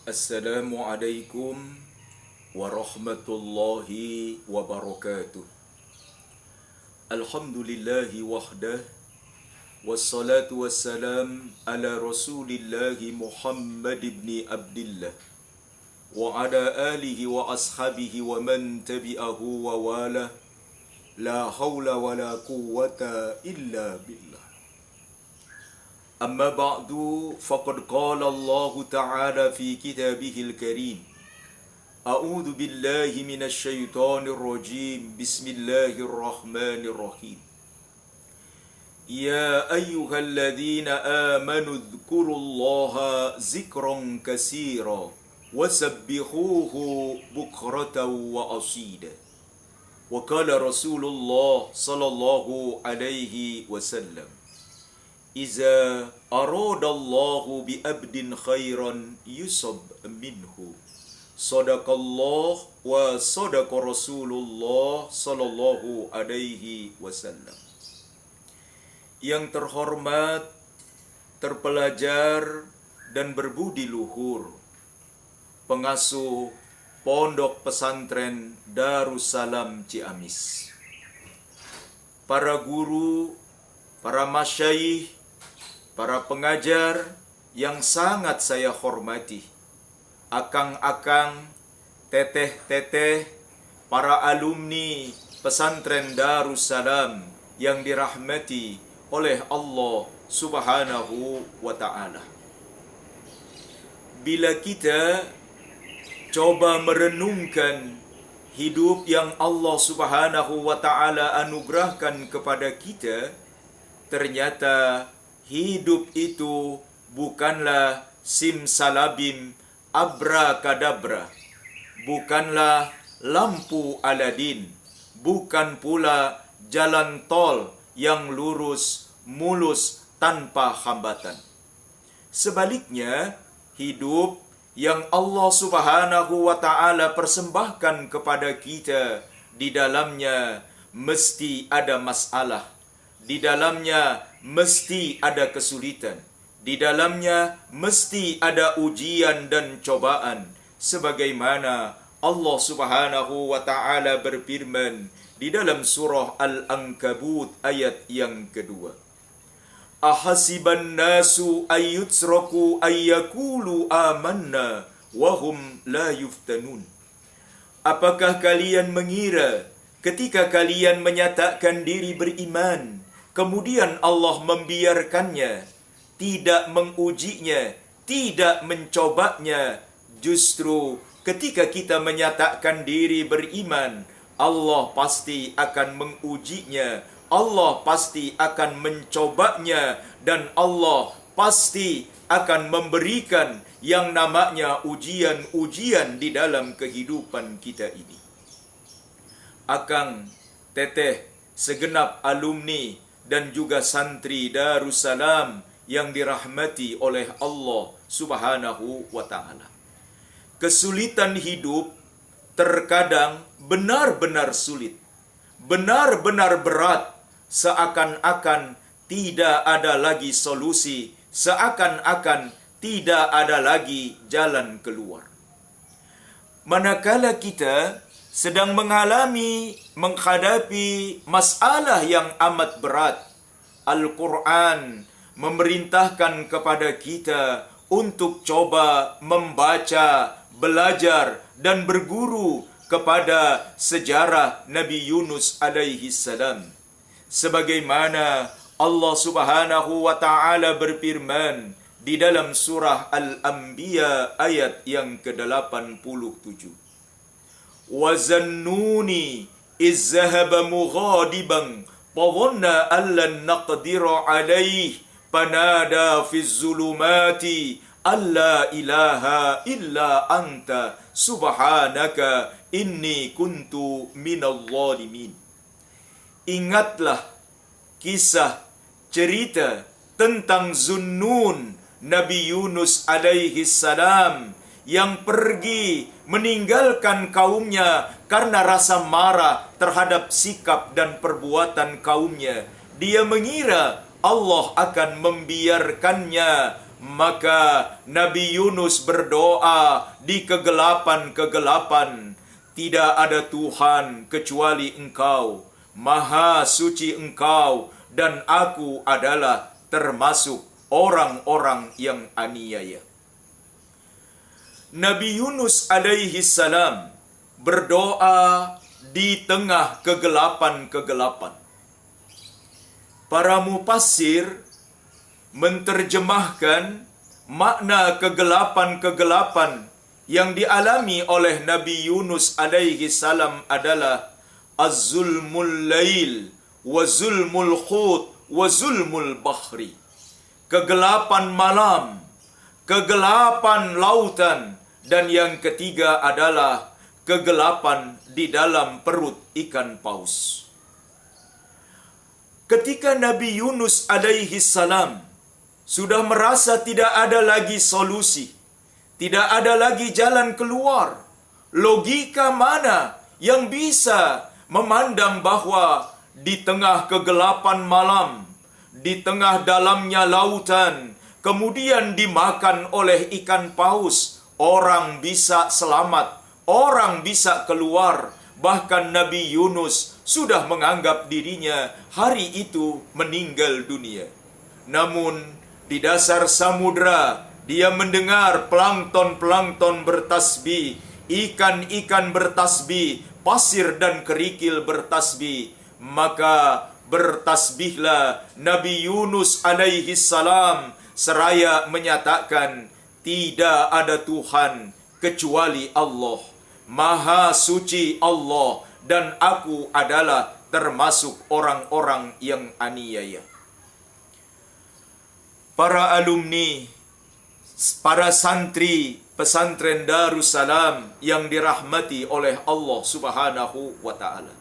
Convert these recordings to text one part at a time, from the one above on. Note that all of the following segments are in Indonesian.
Assalamualaikum warahmatullahi wabarakatuh. Alhamdulillahi wahdah. Wassalatu wassalam ala rasulillahi Muhammad ibn Abdillah wa ala alihi wa ashabihi wa man tabi'ahu wa wala. La hawla wa la quwwata illa billah. Amma ba'du, faqad qala Allah Ta'ala fi kitabihil karim. A'udhu billahi minasy syaithanir rajim. Bismillahirrahmanirrahim. Ya ayyuhalladzina amanu dzkurullaha dzikran katsira wasabbihuhu bukratan wa asida. Wa qala Rasulullah sallallahu alaihi wasallam, Iza aradallahu bi abdin khairan yusab minhu. Sadaqallah wa sadaqa Rasulullah sallallahu alaihi wasallam. Yang terhormat, terpelajar dan berbudi luhur, pengasuh Pondok Pesantren Darussalam Ciamis, para guru, para masyayikh, para pengajar yang sangat saya hormati, akang-akang, teteh-teteh, para alumni pesantren Darussalam yang dirahmati oleh Allah Subhanahu wa Ta'ala. Bila kita coba merenungkan hidup yang Allah Subhanahu wa Ta'ala anugerahkan kepada kita, ternyata hidup itu bukanlah simsalabim abrakadabra, bukanlah lampu Aladin, bukan pula jalan tol yang lurus mulus tanpa hambatan. Sebaliknya, hidup yang Allah Subhanahu wa Ta'ala persembahkan kepada kita, di dalamnya mesti ada masalah, di dalamnya mesti ada kesulitan, di dalamnya mesti ada ujian dan cobaan, sebagaimana Allah Subhanahu wa Ta'ala berfirman di dalam surah Al-Ankabut ayat yang kedua. Ahasiban nasu ayyutsraku ayyakulu amanna wahum la yuftanun. Apakah kalian mengira ketika kalian menyatakan diri beriman, kemudian Allah membiarkannya, tidak mengujinya, tidak mencobanya? Justru ketika kita menyatakan diri beriman, Allah pasti akan mengujinya, Allah pasti akan mencobanya, dan Allah pasti akan memberikan yang namanya ujian-ujian di dalam kehidupan kita ini. Akang, teteh, segenap alumni dan juga santri Darussalam yang dirahmati oleh Allah Subhanahu wa Ta'ala. Kesulitan hidup terkadang benar-benar sulit, benar-benar berat, seakan-akan tidak ada lagi solusi, seakan-akan tidak ada lagi jalan keluar. Manakala kita sedang menghadapi masalah yang amat berat, Al-Quran memerintahkan kepada kita untuk coba membaca, belajar, dan berguru kepada sejarah Nabi Yunus alaihi salam. Sebagaimana Allah Subhanahu wa Ta'ala berfirman di dalam surah Al-Anbiya ayat yang ke-87. وَزَنُّونِي إِذْ ذَهَبَ مُغَاضِبًا فَظَنَّ أَن لَّن نَّقْدِرَ عَلَيْهِ فَنَادَىٰ فِي الظُّلُمَاتِ أَن لَّا إِلَٰهَ إِلَّا أَنتَ سُبْحَانَكَ إِنِّي كُنتُ مِنَ الظَّالِمِينَ. Ingatlah kisah cerita tentang Zunnun, Nabi Yunus alaihi salam, yang pergi meninggalkan kaumnya karena rasa marah terhadap sikap dan perbuatan kaumnya. Dia mengira Allah akan membiarkannya Maka Nabi Yunus berdoa di kegelapan-kegelapan, tidak ada Tuhan kecuali Engkau, Maha suci Engkau, dan aku adalah termasuk orang-orang yang aniaya. Nabi Yunus alaihi salam berdoa di tengah kegelapan-kegelapan. Para mufassir menterjemahkan makna kegelapan-kegelapan yang dialami oleh Nabi Yunus alaihi salam adalah az-zulmul lail wa zulmul khut wa zulmul bahri. Kegelapan malam, kegelapan lautan, dan yang ketiga adalah kegelapan di dalam perut ikan paus. Ketika Nabi Yunus alaihi salam sudah merasa tidak ada lagi solusi, tidak ada lagi jalan keluar, logika mana yang bisa memandang bahwa di tengah kegelapan malam, di tengah dalamnya lautan, kemudian dimakan oleh ikan paus, orang bisa selamat, orang bisa keluar. Bahkan Nabi Yunus sudah menganggap dirinya hari itu meninggal dunia. Namun di dasar samudra dia mendengar plankton-plankton bertasbih, ikan-ikan bertasbih, pasir dan kerikil bertasbih. Maka bertasbihlah Nabi Yunus alaihi salam seraya menyatakan, tidak ada Tuhan kecuali Allah, Maha suci Allah, dan aku adalah termasuk orang-orang yang aniaya. Para alumni, para santri pesantren Darussalam yang dirahmati oleh Allah Subhanahu wa Ta'ala,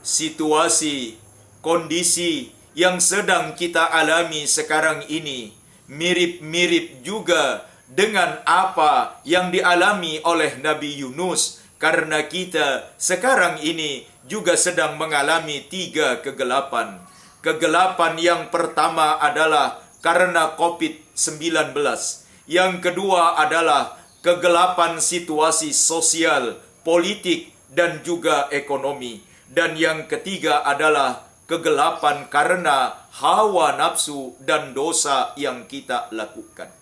situasi, kondisi yang sedang kita alami sekarang ini mirip-mirip juga dengan apa yang dialami oleh Nabi Yunus, karena kita sekarang ini juga sedang mengalami 3 kegelapan. Kegelapan yang pertama adalah karena COVID-19. Yang kedua adalah kegelapan situasi sosial, politik, dan juga ekonomi. Dan yang ketiga adalah kegelapan karena hawa nafsu dan dosa yang kita lakukan.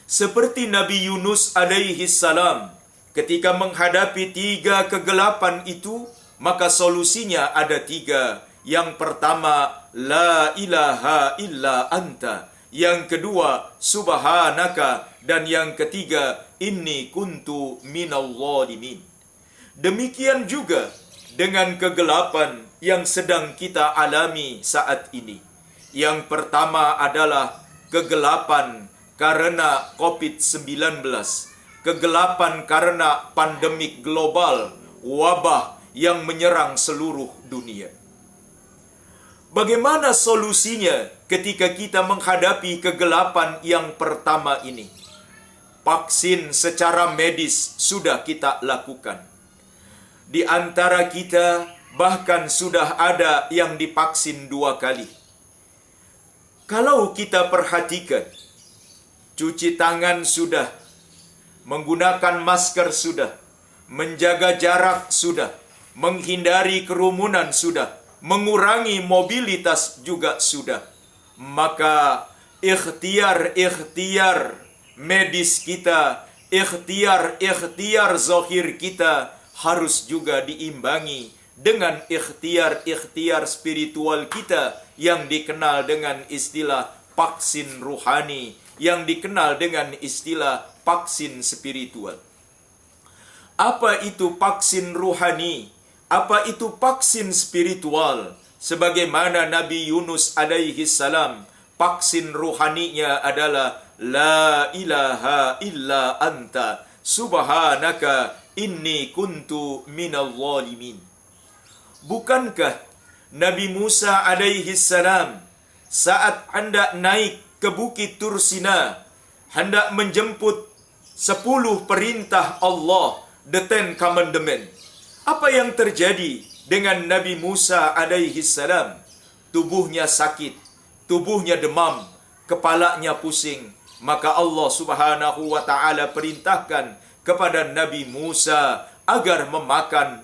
Seperti Nabi Yunus alaihi salam, ketika menghadapi 3 kegelapan itu, maka solusinya ada 3. Yang pertama, la ilaha illa anta. Yang kedua, subhanaka. Dan yang ketiga, inni kuntu minal zalimin. Demikian juga dengan kegelapan yang sedang kita alami saat ini. Yang pertama adalah kegelapan karena COVID-19, kegelapan karena pandemik global, wabah yang menyerang seluruh dunia. Bagaimana solusinya ketika kita menghadapi kegelapan yang pertama ini? Vaksin secara medis sudah kita lakukan. Di antara kita bahkan sudah ada yang divaksin 2 kali. Kalau kita perhatikan, cuci tangan sudah, menggunakan masker sudah, menjaga jarak sudah, menghindari kerumunan sudah, mengurangi mobilitas juga sudah. Maka ikhtiar medis kita, ikhtiar zahir kita harus juga diimbangi dengan ikhtiar spiritual kita yang dikenal dengan istilah vaksin ruhani, yang dikenal dengan istilah vaksin spiritual. Apa itu vaksin ruhani? Apa itu vaksin spiritual? Sebagaimana Nabi Yunus alaihi salam, vaksin ruhaninya adalah la ilaha illa anta subhanaka inni kuntu minal zalimin. Bukankah Nabi Musa alaihi salam saat hendak naik ke Bukit Tursina, hendak menjemput 10 perintah Allah, the 10 commandment, apa yang terjadi dengan Nabi Musa alaihi salam? Tubuhnya sakit, tubuhnya demam, kepalanya pusing, Maka Allah Subhanahu wa ta'ala perintahkan kepada Nabi Musa agar memakan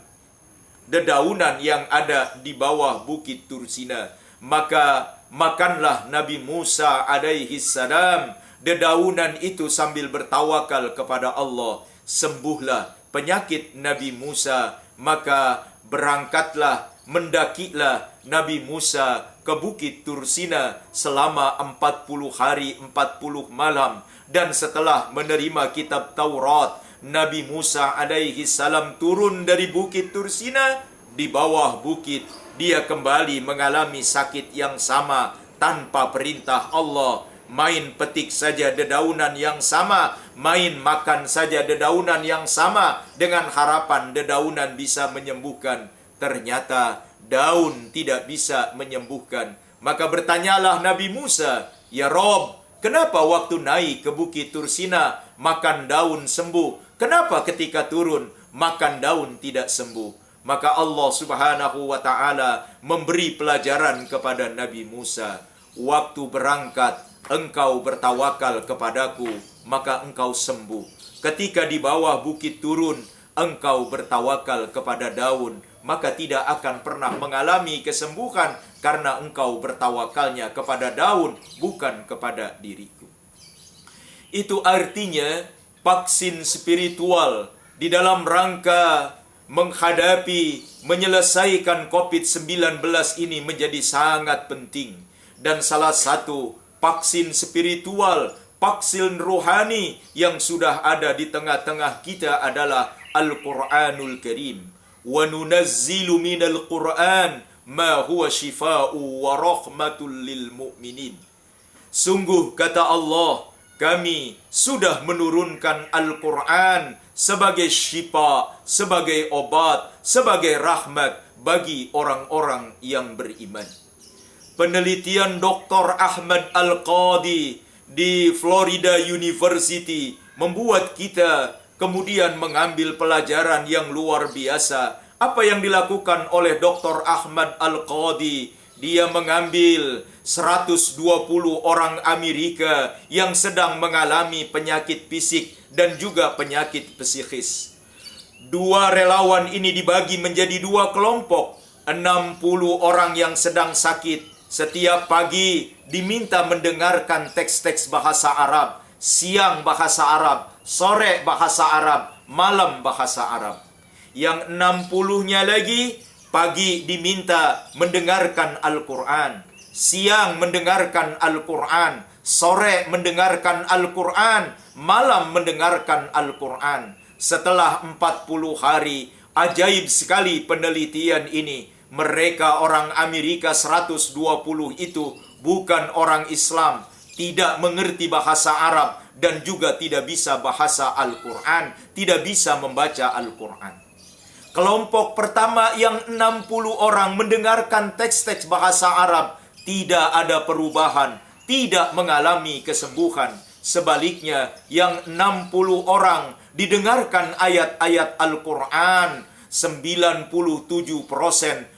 dedaunan yang ada di bawah bukit Tursina. Maka makanlah Nabi Musa alaihi salam dedaunan itu sambil bertawakal kepada Allah. Sembuhlah penyakit Nabi Musa. Maka berangkatlah, mendakilah Nabi Musa ke bukit Tursina selama 40 hari 40 malam. Dan setelah menerima kitab Taurat, Nabi Musa alaihi salam turun dari bukit Tursina. Di bawah bukit dia kembali mengalami sakit yang sama tanpa perintah Allah. Main petik saja dedaunan yang sama, main makan saja dedaunan yang sama dengan harapan dedaunan bisa menyembuhkan. Ternyata daun tidak bisa menyembuhkan. Maka bertanyalah Nabi Musa, "Ya Rob, kenapa waktu naik ke bukit Tursina makan daun sembuh? Kenapa ketika turun makan daun tidak sembuh?" Maka Allah Subhanahu wa ta'ala memberi pelajaran kepada Nabi Musa. Waktu berangkat, engkau bertawakal kepadaku, maka engkau sembuh. Ketika di bawah bukit turun, engkau bertawakal kepada daun, maka tidak akan pernah mengalami kesembuhan karena engkau bertawakalnya kepada daun, bukan kepada diriku. Itu artinya vaksin spiritual di dalam rangka menghadapi, menyelesaikan COVID-19 ini menjadi sangat penting. Dan salah satu vaksin spiritual, vaksin rohani yang sudah ada di tengah-tengah kita adalah Al-Quranul Karim. Wa nunazzilu minal Quran ma huwa shifa'u wa rahmatul lil mu'minin. Sungguh kata Allah, kami sudah menurunkan Al-Quran sebagai syifa, sebagai obat, sebagai rahmat bagi orang-orang yang beriman. Penelitian Dr. Ahmad Al-Qadi di Florida University membuat kita kemudian mengambil pelajaran yang luar biasa. Apa yang dilakukan oleh Dr. Ahmad Al-Qadi? Dia mengambil 120 orang Amerika yang sedang mengalami penyakit fisik dan juga penyakit psikis. Dua relawan ini dibagi menjadi dua kelompok. 60 orang yang sedang sakit setiap pagi diminta mendengarkan teks-teks bahasa Arab. Siang bahasa Arab, sore bahasa Arab, malam bahasa Arab. Yang 60-nya lagi pagi diminta mendengarkan Al-Quran, siang mendengarkan Al-Quran, sore mendengarkan Al-Quran, malam mendengarkan Al-Quran. Setelah 40 hari, ajaib sekali penelitian ini. Mereka orang Amerika 120 itu bukan orang Islam, tidak mengerti bahasa Arab, dan juga tidak bisa bahasa Al-Quran, tidak bisa membaca Al-Quran. Kelompok pertama yang 60 orang mendengarkan teks-teks bahasa Arab, tidak ada perubahan, tidak mengalami kesembuhan. Sebaliknya, yang 60 orang didengarkan ayat-ayat Al-Quran, 97%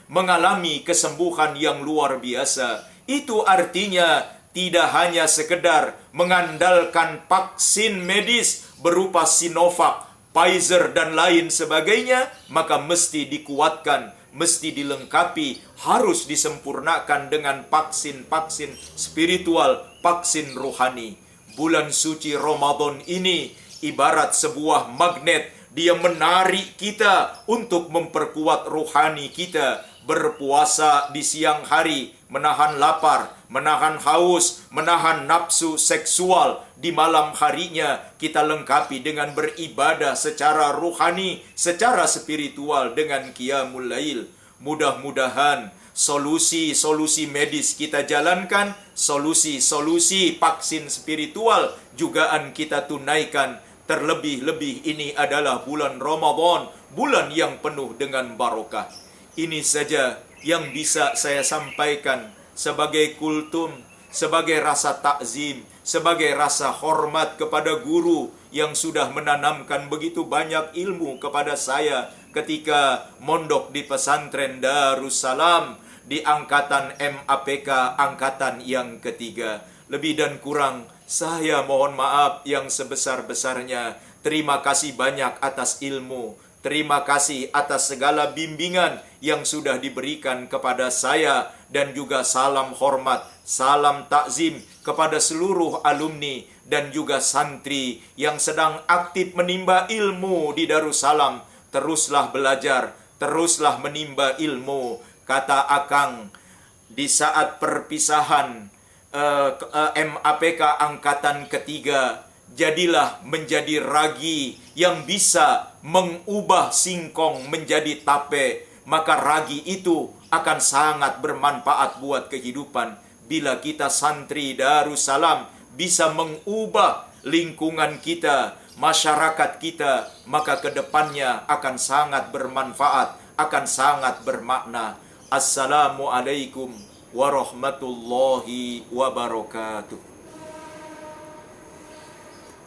mengalami kesembuhan yang luar biasa. Itu artinya tidak hanya sekedar mengandalkan vaksin medis berupa Sinovac, Pfizer dan lain sebagainya, maka mesti dikuatkan, mesti dilengkapi, harus disempurnakan dengan vaksin-vaksin spiritual, vaksin rohani. Bulan suci Ramadan ini ibarat sebuah magnet, dia menarik kita untuk memperkuat rohani kita. Berpuasa di siang hari, menahan lapar, menahan haus, menahan nafsu seksual. Di malam harinya kita lengkapi dengan beribadah secara rohani, secara spiritual dengan qiyamul lail. Mudah-mudahan solusi-solusi medis kita jalankan, solusi-solusi vaksin spiritual jugaan kita tunaikan. Terlebih-lebih ini adalah bulan Ramadan, bulan yang penuh dengan barokah. Ini saja yang bisa saya sampaikan sebagai kultum, sebagai rasa takzim, sebagai rasa hormat kepada guru yang sudah menanamkan begitu banyak ilmu kepada saya ketika mondok di pesantren Darussalam di angkatan MAPK angkatan yang ketiga. Lebih dan kurang Saya mohon maaf yang sebesar-besarnya. Terima kasih banyak atas ilmu. Terima kasih atas segala bimbingan yang sudah diberikan kepada saya. Dan juga salam hormat, salam takzim kepada seluruh alumni dan juga santri yang sedang aktif menimba ilmu di Darussalam. Teruslah belajar, teruslah menimba ilmu. Kata Akang, di saat perpisahan MAPK Angkatan Ketiga, jadilah menjadi ragi yang bisa mengubah singkong menjadi tape. Maka ragi itu akan sangat bermanfaat buat kehidupan. Bila kita santri Darussalam bisa mengubah lingkungan kita, masyarakat kita, maka kedepannya akan sangat bermanfaat, akan sangat bermakna. Assalamualaikum warahmatullahi wabarakatuh.